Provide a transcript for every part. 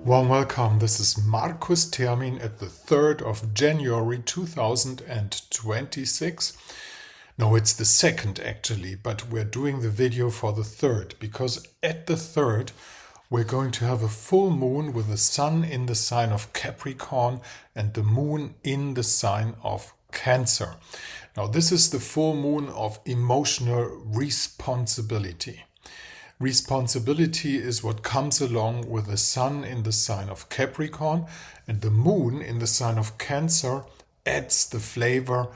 Warm welcome. This is Markus Termin at the 3rd of January 2026. No, it's the 2nd actually, but we're doing the video for the 3rd because at the 3rd we're going to have a full moon with the sun in the sign of Capricorn and the moon in the sign of Cancer. Now, this is the full moon of emotional responsibility. Responsibility is what comes along with the sun in the sign of Capricorn, and the moon in the sign of Cancer adds the flavor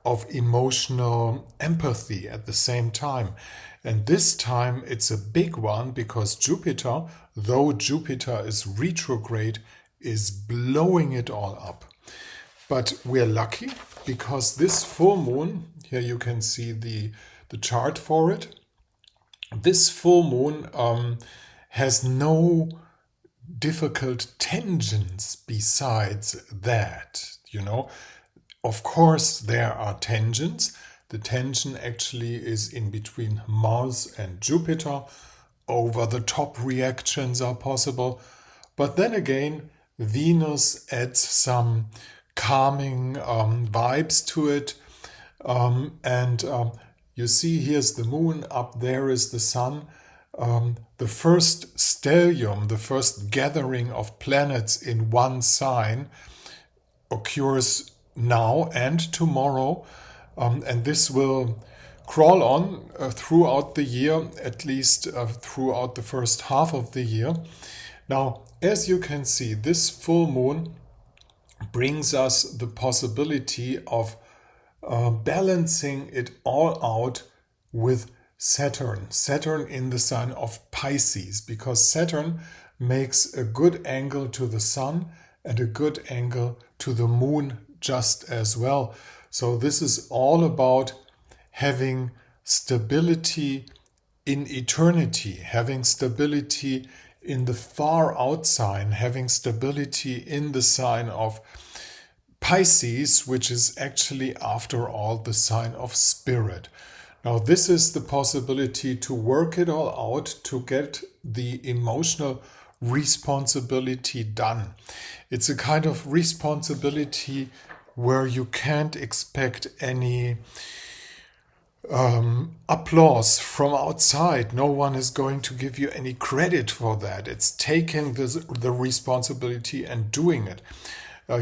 of emotional empathy at the same time. And this time it's a big one because Jupiter, though Jupiter is retrograde, is blowing it all up. But we're lucky because this full moon, here you can see the chart for it. This full moon has no difficult tensions besides that, Of course, there are tensions. The tension actually is in between Mars and Jupiter. Over-the-top reactions are possible. But then again, Venus adds some calming vibes to it. You see, here's the moon, up there is the sun. The first stellium, the first gathering of planets in one sign occurs now and tomorrow. And this will crawl on throughout the year, at least throughout the first half of the year. Now, as you can see, this full moon brings us the possibility of balancing it all out with Saturn. Saturn in the sign of Pisces, because Saturn makes a good angle to the sun and a good angle to the moon just as well. So this is all about having stability in eternity, having stability in the far out sign, having stability in the sign of Pisces, which is actually, after all, the sign of spirit. Now, this is the possibility to work it all out, to get the emotional responsibility done. It's a kind of responsibility where you can't expect any applause from outside. No one is going to give you any credit for that. It's taking the responsibility and doing it.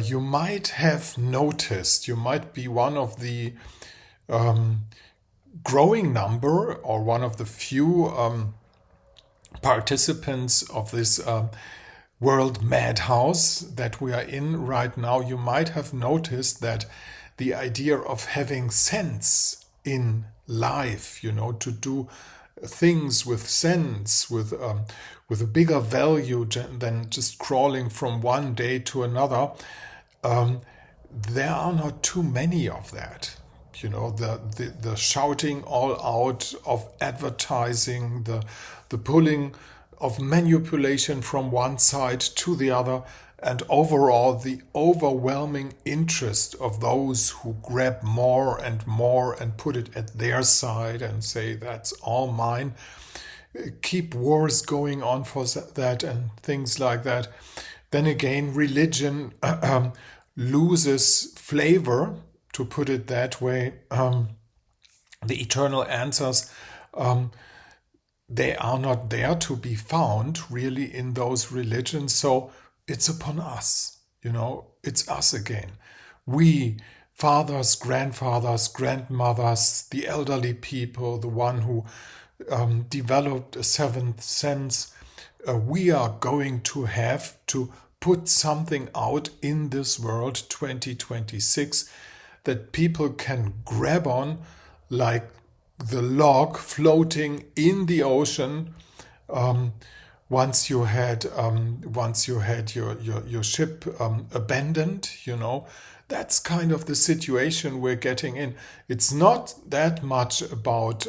You might have noticed, you might be one of the growing number or one of the few participants of this world madhouse that we are in right now. You might have noticed that the idea of having sense in life, to do things with sense, with a bigger value than just crawling from one day to another, there are not too many of that. The shouting all out of advertising, the pulling of manipulation from one side to the other, and overall the overwhelming interest of those who grab more and put it at their side and say, that's all mine. Keep wars going on for that and things like that. Then again, religion loses flavor, to put it that way. The eternal answers, they are not there to be found really in those religions. So it's upon us, it's us again. We, fathers, grandfathers, grandmothers, the elderly people, the one who developed a seventh sense, we are going to have to put something out in this world 2026 that people can grab on, like the log floating in the ocean. Once you had your ship abandoned, that's kind of the situation we're getting in. It's not that much about,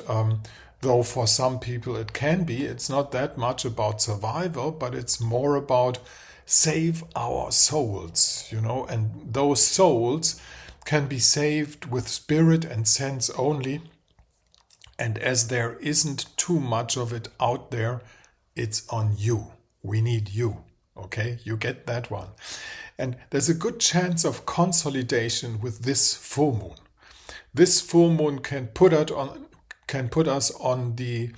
though for some people it can be, it's not that much about survival, but it's more about save our souls, and those souls can be saved with spirit and sense only. And as there isn't too much of it out there, it's on you. We need you. Okay, you get that one. And there's a good chance of consolidation with this full moon. This full moon can put us on the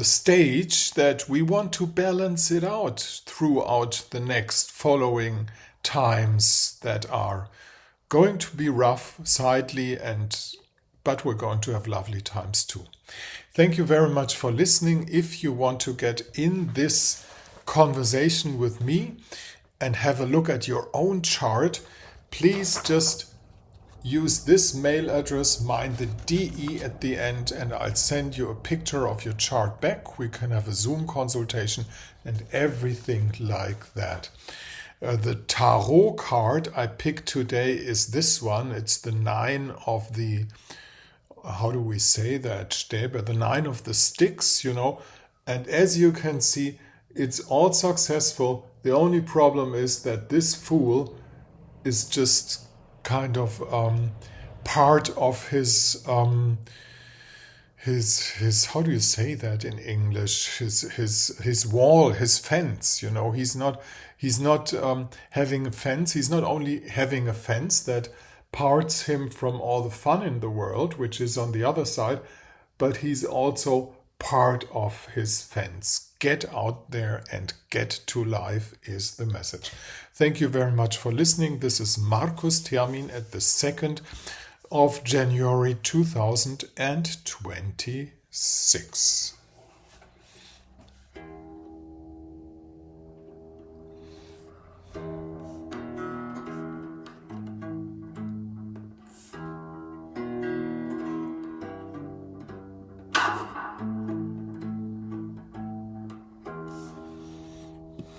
stage that we want to balance it out throughout the next following times that are going to be rough, sidely, but we're going to have lovely times too. Thank you very much for listening. If you want to get in this conversation with me and have a look at your own chart, please just use this mail address, mine the DE at the end, and I'll send you a picture of your chart back. We can have a Zoom consultation and everything like that. The tarot card I picked today is this one. It's the 9 of the, how do we say that, Stäbe? The 9 of the sticks, And as you can see, it's all successful. The only problem is that this Fool is just kind of part of his how do you say that in English? His wall, his fence. He's not having a fence. He's not only having a fence that parts him from all the fun in the world, which is on the other side, but he's also part of his fence. Get out there and get to life is the message. Thank you very much for listening. This is Markus Termin at the 2nd of January 2026.